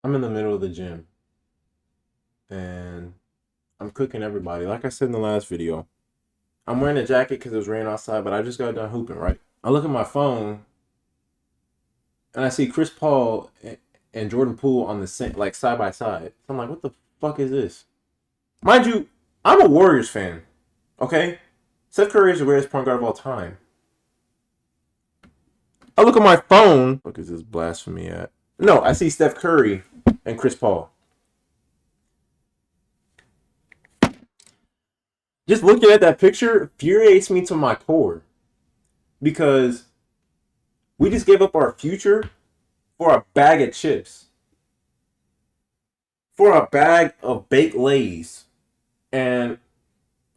I'm in the middle of the gym and I'm cooking everybody. Like I said in the last video, I'm wearing a jacket because it was raining outside, but I just got done hooping, right? I look at my phone and I see Chris Paul and Jordan Poole on the same, like side by side. I'm like, what the fuck is this? Mind you, I'm a Warriors fan, okay? Steph Curry is the greatest point guard of all time. I look at my phone. What is this blasphemy at? No, I see Steph Curry and Chris Paul. Just looking at that picture infuriates me to my core because we just gave up our future for a bag of chips, for a bag of baked lays, and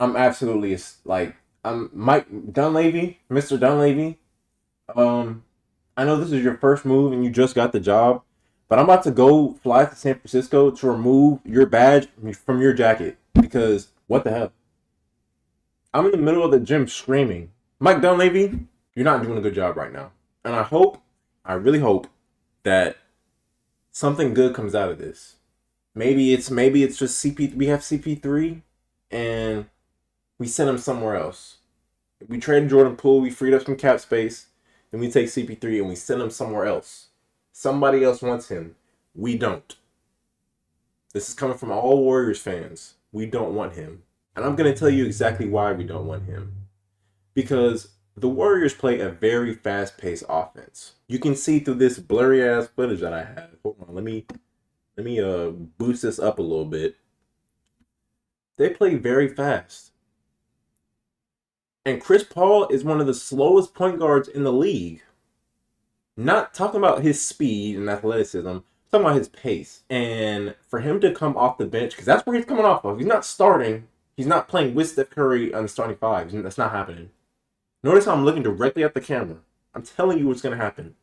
I'm absolutely like I'm Mike Dunleavy, Mr. Dunleavy. Um, I know this is your first move and you just got the job, but I'm about to go fly to San Francisco to remove your badge from your jacket because what the hell? I'm in the middle of the gym screaming, Mike Dunleavy, you're not doing a good job right now. And I really hope that something good comes out of this. Maybe it's just CP. We have CP3, and we send him somewhere else. If we traded Jordan Poole, we freed up some cap space. Then we take CP3 and we send him somewhere else. Somebody else wants him. We don't. This is coming from all Warriors fans. We don't want him. And I'm going to tell you exactly why we don't want him. Because the Warriors play a very fast-paced offense. You can see through this blurry-ass footage that I have. Hold on, let me boost this up a little bit. They play very fast. And Chris Paul is one of the slowest point guards in the league. Not talking about his speed and athleticism, talking about his pace. And for him to come off the bench, because that's where he's coming off of. He's not starting. He's not playing with Steph Curry on the starting five. That's not happening. Notice how I'm looking directly at the camera. I'm telling you what's going to happen.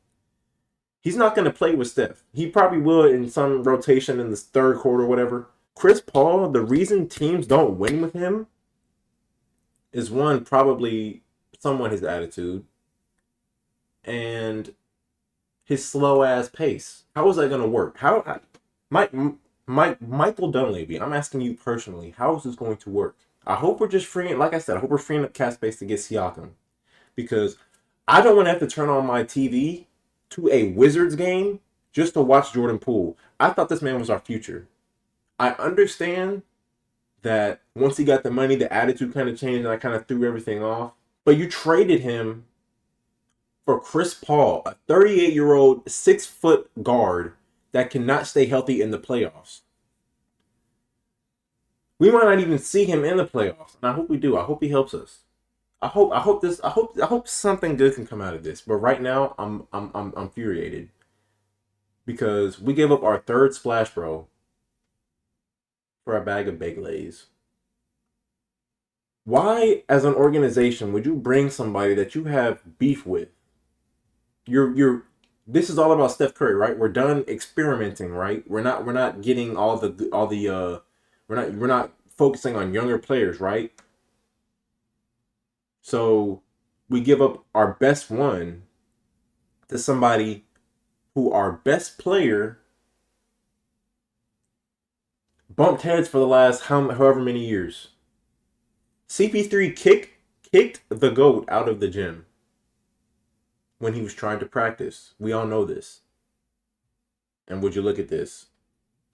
He's not going to play with Steph. He probably will in some rotation in the third quarter or whatever. Chris Paul, the reason teams don't win with him is one, probably somewhat his attitude and his slow ass pace. How is that going to work? Mike, Michael Dunleavy, I'm asking you personally, how is this going to work? I hope we're just freeing, like I said, I hope we're freeing up cap space to get Siakam because I don't want to have to turn on my TV to a Wizards game just to watch Jordan Poole. I thought this man was our future. I understand that once he got the money, the attitude kind of changed and I kind of threw everything off. But you traded him for Chris Paul, a 38-year-old 6-foot guard that cannot stay healthy in the playoffs. We might not even see him in the playoffs, and I hope we do. I hope he helps us. I hope something good can come out of this. But right now, I'm infuriated because we gave up our third splash bro for a bag of baked lays. Why, as an organization, would you bring somebody that you have beef with? You're. This is all about Steph Curry, right? We're done experimenting, right? We're not getting we're not focusing on younger players, right? So we give up our best one to somebody who our best player bumped heads for the last however many years. CP3 kicked the GOAT out of the gym when he was trying to practice. We all know this. And would you look at this?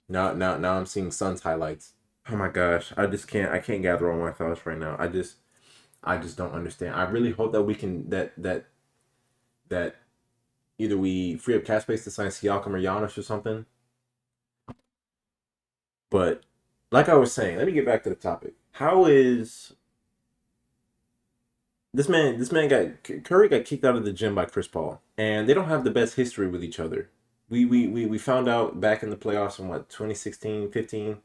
Now I'm seeing Suns highlights. Oh my gosh, I can't gather all my thoughts right now. I just don't understand. I really hope that we can that either we free up cap space to sign Siakam or Giannis or something. But like I was saying, let me get back to the topic. How is this man got Curry got kicked out of the gym by Chris Paul, and they don't have the best history with each other. We found out back in the playoffs in what 2016, 15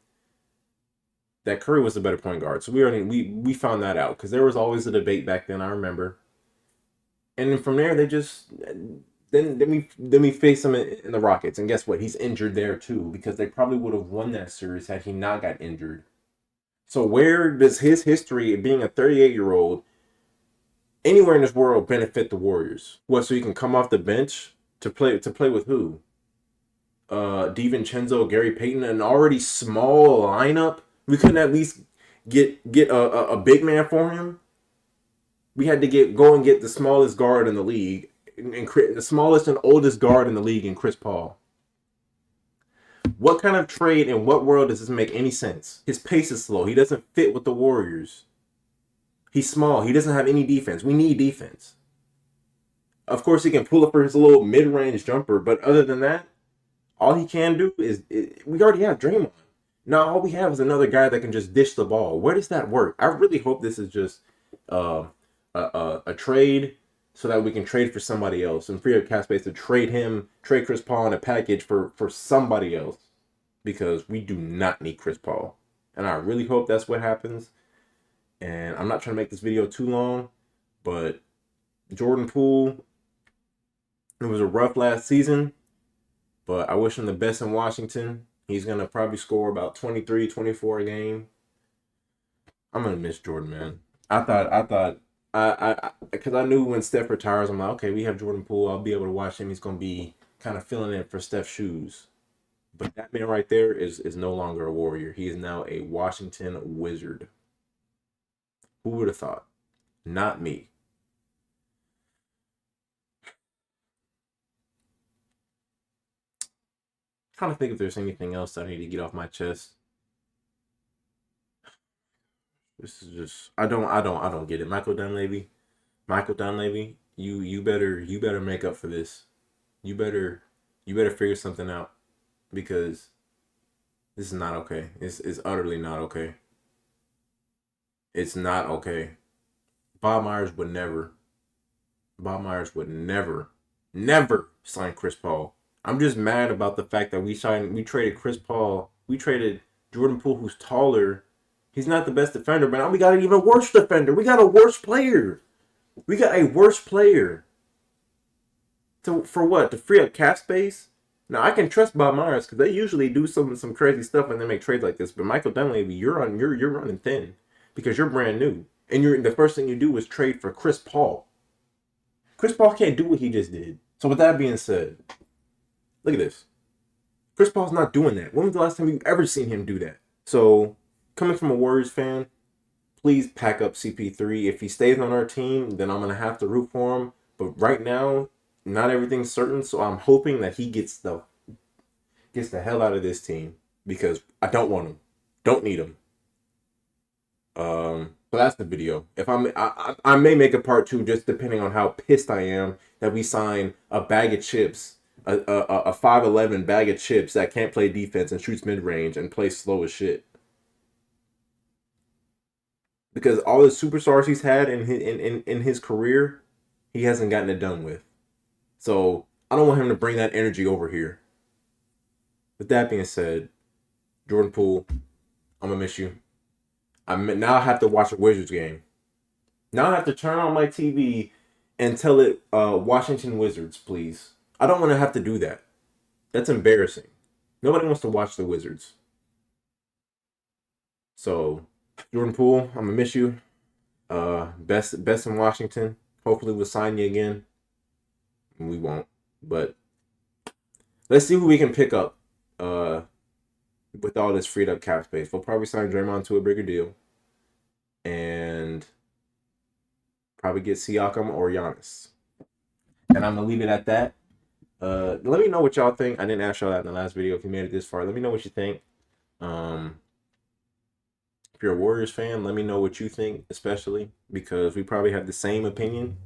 that Curry was the better point guard. So we found that out because there was always a debate back then. I remember, and then from there they just then we face him in the Rockets, and guess what? He's injured there too because they probably would have won that series had he not got injured. So where does his history of being a 38-year-old anywhere in this world benefit the Warriors? What? So you can come off the bench to play with who? DiVincenzo, Gary Payton, an already small lineup. We couldn't at least get a big man for him. We had to go and get the smallest guard in the league, and the smallest and oldest guard in the league in Chris Paul. What kind of trade in what world does this make any sense? His pace is slow. He doesn't fit with the Warriors. He's small. He doesn't have any defense. We need defense. Of course, he can pull up for his little mid-range jumper, but other than that, all he can do is we already have Draymond. Now all we have is another guy that can just dish the ball. Where does that work? I really hope this is just a trade so that we can trade for somebody else and free up cap space to trade Chris Paul in a package for somebody else, because we do not need Chris Paul. And I really hope that's what happens. And I'm not trying to make this video too long, but Jordan Poole, it was a rough last season, but I wish him the best in Washington. He's going to probably score about 23, 24 a game. I'm going to miss Jordan, man. Because I knew when Steph retires, I'm like, okay, we have Jordan Poole. I'll be able to watch him. He's going to be kind of filling in for Steph's shoes. But that man right there is no longer a Warrior. He is now a Washington Wizard. Who would have thought? Not me. Trying to think if there's anything else that I need to get off my chest. This is just I don't get it. Michael Dunleavy, you better make up for this. You better figure something out, because this is not okay. It's utterly not okay. It's not okay. Bob Myers would never. Bob Myers would never sign Chris Paul. I'm just mad about the fact that we traded Chris Paul. We traded Jordan Poole, who's taller. He's not the best defender, but now we got an even worse defender. We got a worse player. We got a worse player. For what? To free up cap space? Now I can trust Bob Myers because they usually do some crazy stuff when they make trades like this. But Michael Dunleavy, you're running thin because you're brand new, and the first thing you do is trade for Chris Paul. Chris Paul can't do what he just did. So with that being said, look at this. Chris Paul's not doing that. When was the last time you've ever seen him do that? So, coming from a Warriors fan, please pack up CP3. If he stays on our team, then I'm going to have to root for him. But right now, not everything's certain. So I'm hoping that he gets the hell out of this team, because I don't want him. Don't need him. So that's the video. If I may make a part 2, just depending on how pissed I am that we sign a bag of chips, a 5'11" bag of chips that can't play defense and shoots mid range and plays slow as shit. Because all the superstars he's had in his career, he hasn't gotten it done with. So I don't want him to bring that energy over here. With that being said, Jordan Poole, I'm gonna miss you. Now I have to watch a Wizards game. Now I have to turn on my TV and tell it Washington Wizards, please. I don't want to have to do that. That's embarrassing. Nobody wants to watch the Wizards. So, Jordan Poole, I'm gonna miss you. Best in Washington. Hopefully we'll sign you again. We won't, but let's see who we can pick up. With all this freed up cap space, we'll probably sign Draymond to a bigger deal, and probably get Siakam or Giannis. And I'm gonna leave it at that. Let me know what y'all think. I didn't ask y'all that in the last video. If you made it this far, let me know what you think. If you're a Warriors fan, let me know what you think, especially because we probably have the same opinion.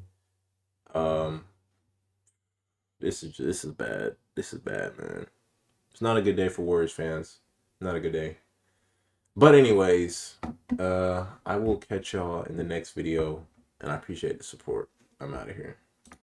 This is bad. This is bad, man. It's not a good day for Warriors fans. Not a good day. But anyways, I will catch y'all in the next video, and I appreciate the support. I'm out of here.